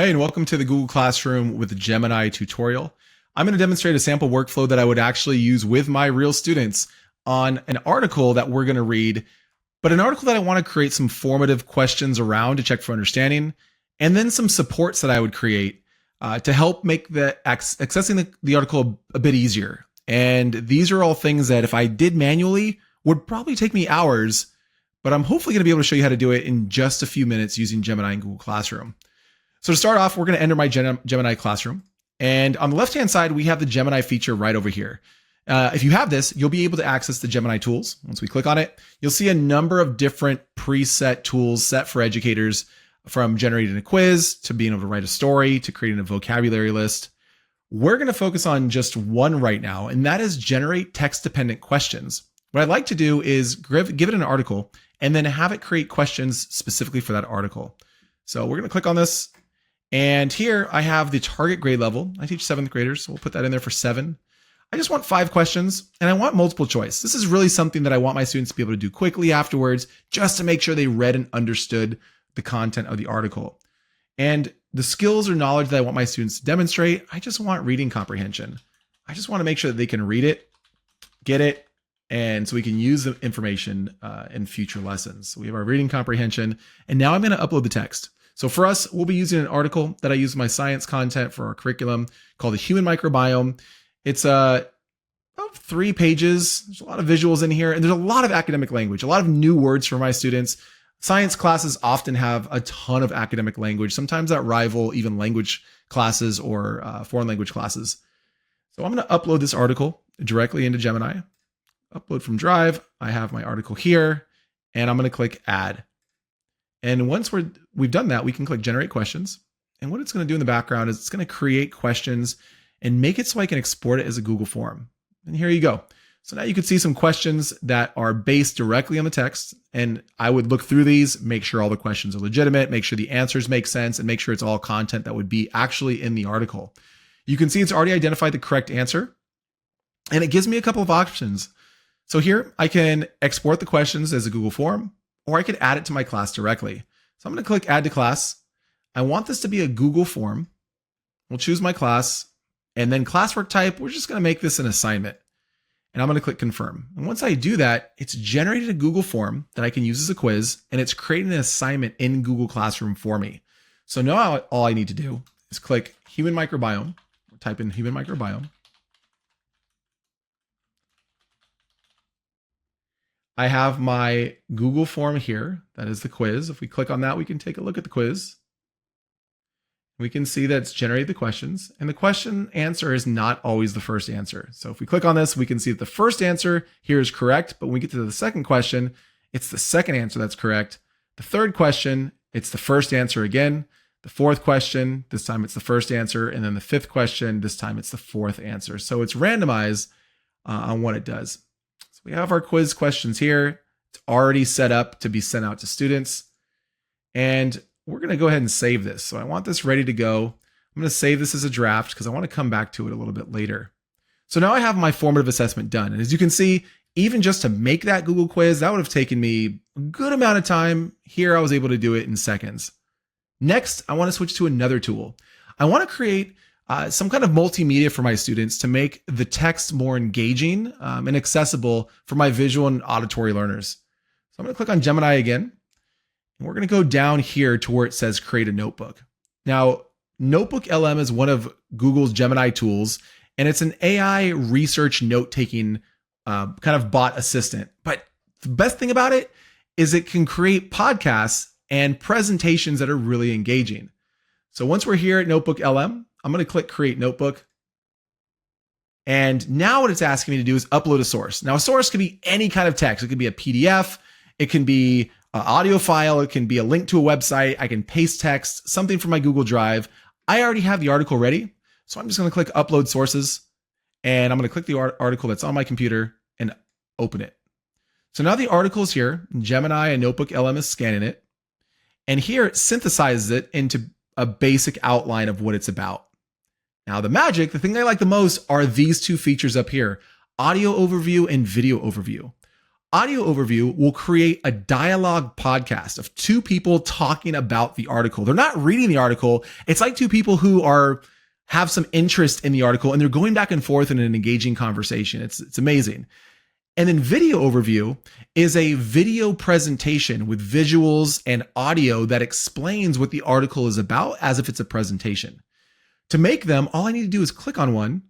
Hi, and welcome to the Google Classroom with the Gemini tutorial. I'm going to demonstrate a sample workflow that I would actually use with my real students on an article that we're going to read, but an article that I want to create some formative questions around to check for understanding, and then some supports that I would create to help make accessing the article a bit easier. And these are all things that if I did manually would probably take me hours, but I'm hopefully going to be able to show you how to do it in just a few minutes using Gemini and Google Classroom. So to start off, we're going to enter my Gemini Classroom. And on the left-hand side, we have the Gemini feature right over here. If you have this, you'll be able to access the Gemini tools. Once we click on it, you'll see a number of different preset tools set for educators, from generating a quiz to being able to write a story to creating a vocabulary list. We're going to focus on just one right now, and that is generate text-dependent questions. What I'd like to do is give it an article and then have it create questions specifically for that article. So we're going to click on this. And here I have the target grade level. I teach 7th graders, so we'll put that in there for 7. I just want 5 questions, and I want multiple choice. This is really something that I want my students to be able to do quickly afterwards, just to make sure they read and understood the content of the article. And the skills or knowledge that I want my students to demonstrate, I just want reading comprehension. I just want to make sure that they can read it, get it, and so we can use the information in future lessons. So we have our reading comprehension, and now I'm going to upload the text. So for us, we'll be using an article that I use in my science content for our curriculum called The Human Microbiome. It's about 3 pages. There's a lot of visuals in here, and there's a lot of academic language, a lot of new words for my students. Science classes often have a ton of academic language, sometimes that rival even language classes or foreign language classes. So I'm going to upload this article directly into Gemini. Upload from Drive. I have my article here, and I'm going to click Add. And once we've done that, we can click Generate Questions. And what it's going to do in the background is it's going to create questions and make it so I can export it as a Google form. And here you go. So now you can see some questions that are based directly on the text. And I would look through these, make sure all the questions are legitimate, make sure the answers make sense, and make sure it's all content that would be actually in the article. You can see it's already identified the correct answer. And it gives me a couple of options. So here I can export the questions as a Google form, or I could add it to my class directly. So I'm going to click Add to Class. I want this to be a Google form. We'll choose my class, and then classwork type, we're just going to make this an assignment. And I'm going to click Confirm. And once I do that, it's generated a Google form that I can use as a quiz, and it's creating an assignment in Google Classroom for me. So now all I need to do is click Human Microbiome, type in Human Microbiome. I have my Google form here. That is the quiz. If we click on that, we can take a look at the quiz. We can see that it's generated the questions, and the question answer is not always the first answer. So if we click on this, we can see that the first answer here is correct, but when we get to the second question, it's the second answer that's correct. The third question, it's the first answer again. The fourth question, this time it's the first answer. And then the fifth question, this time it's the fourth answer. So it's randomized on what it does. So we have our quiz questions here. It's already set up to be sent out to students. And we're going to go ahead and save this. So I want this ready to go. I'm going to save this as a draft because I want to come back to it a little bit later. So now I have my formative assessment done. And as you can see, even just to make that Google quiz, that would have taken me a good amount of time. Here, I was able to do it in seconds. Next, I want to switch to another tool. I want to create some kind of multimedia for my students to make the text more engaging and accessible for my visual and auditory learners. So I'm going to click on Gemini again. And we're going to go down here to where it says create a notebook. Now, Notebook LM is one of Google's Gemini tools, and it's an AI research note-taking kind of bot assistant. But the best thing about it is it can create podcasts and presentations that are really engaging. So once we're here at Notebook LM, I'm going to click Create Notebook. And now what it's asking me to do is upload a source. Now, a source could be any kind of text. It could be a PDF. It can be an audio file. It can be a link to a website. I can paste text, something from my Google Drive. I already have the article ready. So I'm just going to click Upload Sources. And I'm going to click the article that's on my computer and open it. So now the article is here. Gemini and Notebook LM is scanning it. And here it synthesizes it into a basic outline of what it's about. Now the magic, the thing I like the most are these two features up here, audio overview and video overview. Audio overview will create a dialogue podcast of two people talking about the article. They're not reading the article. It's like two people who have some interest in the article and they're going back and forth in an engaging conversation. It's amazing. And then video overview is a video presentation with visuals and audio that explains what the article is about as if it's a presentation. To make them, all I need to do is click on one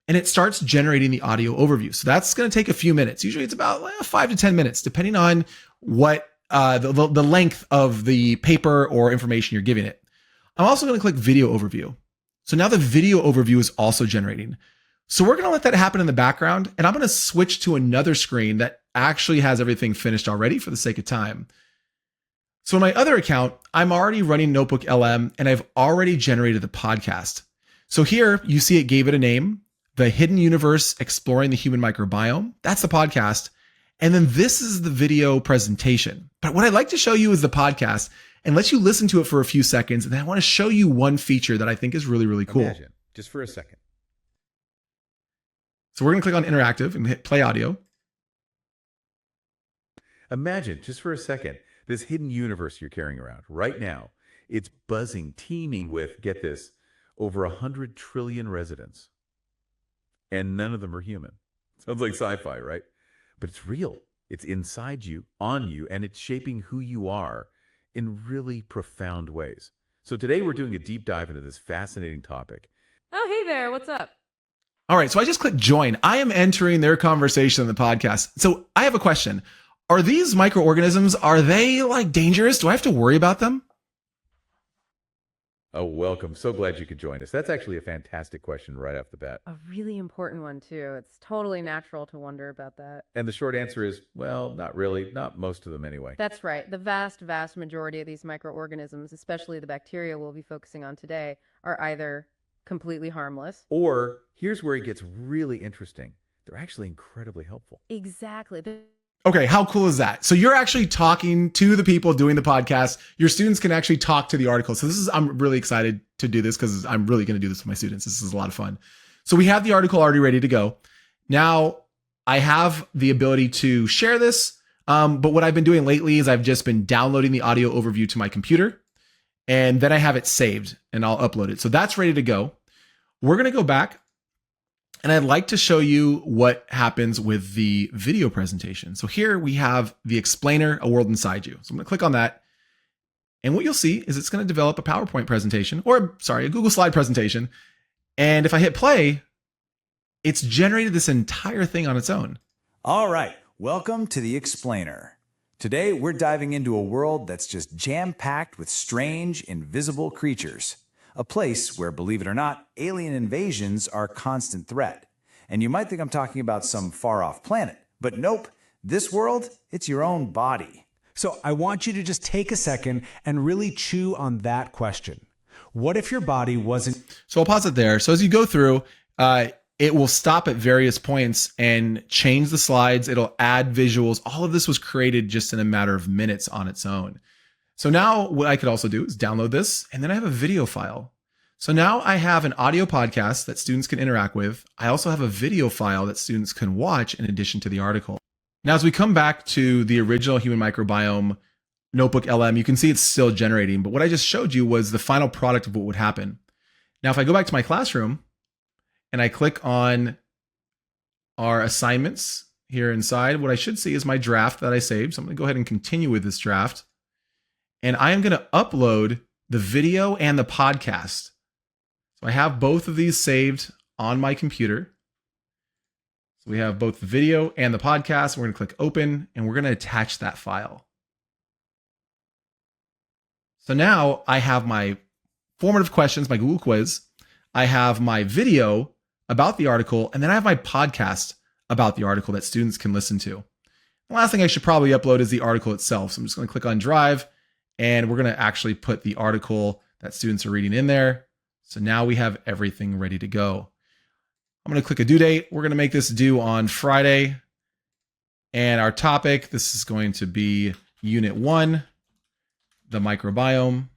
and it starts generating the audio overview. So that's going to take a few minutes. Usually it's about 5 to 10 minutes, depending on what the length of the paper or information you're giving it. I'm also going to click video overview. So now the video overview is also generating. So we're going to let that happen in the background, and I'm going to switch to another screen that actually has everything finished already for the sake of time. So in my other account, I'm already running Notebook LM, and I've already generated the podcast. So here you see it gave it a name, The Hidden Universe Exploring the Human Microbiome. That's the podcast. And then this is the video presentation. But what I'd like to show you is the podcast and let you listen to it for a few seconds. And then I want to show you one feature that I think is really, really cool. Imagine, just for a second. So we're going to click on interactive and hit play audio. Imagine, just for a second, this hidden universe you're carrying around right now. It's buzzing, teeming with, get this, over 100 trillion residents. And none of them are human. Sounds like sci-fi, right? But it's real. It's inside you, on you, and it's shaping who you are in really profound ways. So today we're doing a deep dive into this fascinating topic. Oh, hey there. What's up? All right, so I just clicked join. I am entering their conversation in the podcast. So I have a question. Are these microorganisms, are they like dangerous? Do I have to worry about them? Oh, welcome. So glad you could join us. That's actually a fantastic question right off the bat. A really important one, too. It's totally natural to wonder about that. And the short answer is, well, not really. Not most of them anyway. That's right. The vast, vast majority of these microorganisms, especially the bacteria we'll be focusing on today, are either completely harmless. Or here's where it gets really interesting. They're actually incredibly helpful. Exactly. Okay, how cool is that? So you're actually talking to the people doing the podcast. Your students can actually talk to the article. So I'm really excited to do this because I'm really going to do this with my students. This is a lot of fun. So we have the article already ready to go. Now I have the ability to share this. But what I've been doing lately is I've just been downloading the audio overview to my computer and then I have it saved and I'll upload it. So that's ready to go. We're going to go back. And I'd like to show you what happens with the video presentation. So here we have the explainer, a world inside you. So I'm going to click on that. And what you'll see is it's going to develop a PowerPoint presentation, or sorry, a Google slide presentation. And if I hit play, it's generated this entire thing on its own. All right, welcome to the explainer. Today we're diving into a world that's just jam-packed with strange, invisible creatures. A place where, believe it or not, alien invasions are a constant threat. And you might think I'm talking about some far-off planet, but nope, this world, it's your own body. So I want you to just take a second and really chew on that question. What if your body wasn't... So I'll pause it there. So as you go through, it will stop at various points and change the slides. It'll add visuals. All of this was created just in a matter of minutes on its own. So now what I could also do is download this, and then I have a video file. So now I have an audio podcast that students can interact with. I also have a video file that students can watch in addition to the article. Now, as we come back to the original Human Microbiome Notebook LM, you can see it's still generating, but what I just showed you was the final product of what would happen. Now, if I go back to my classroom and I click on our assignments here inside, what I should see is my draft that I saved. So I'm going to go ahead and continue with this draft. And I am going to upload the video and the podcast. So I have both of these saved on my computer. So we have both the video and the podcast. We're going to click open and we're going to attach that file. So now I have my formative questions, my Google quiz. I have my video about the article, and then I have my podcast about the article that students can listen to. The last thing I should probably upload is the article itself. So I'm just going to click on Drive. And we're going to actually put the article that students are reading in there. So now we have everything ready to go. I'm going to click a due date. We're going to make this due on Friday. And our topic, this is going to be Unit 1, the microbiome.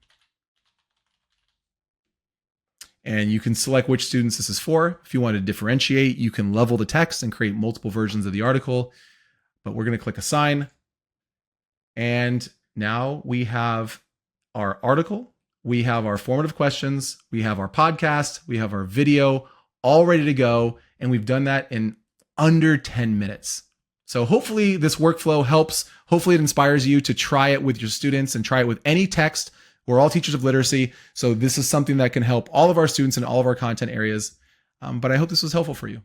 And you can select which students this is for. If you want to differentiate, you can level the text and create multiple versions of the article. but we're going to click assign. And now we have our article, we have our formative questions, we have our podcast, we have our video all ready to go. And we've done that in under 10 minutes. So hopefully this workflow helps. Hopefully it inspires you to try it with your students and try it with any text. We're all teachers of literacy. So this is something that can help all of our students in all of our content areas. But I hope this was helpful for you.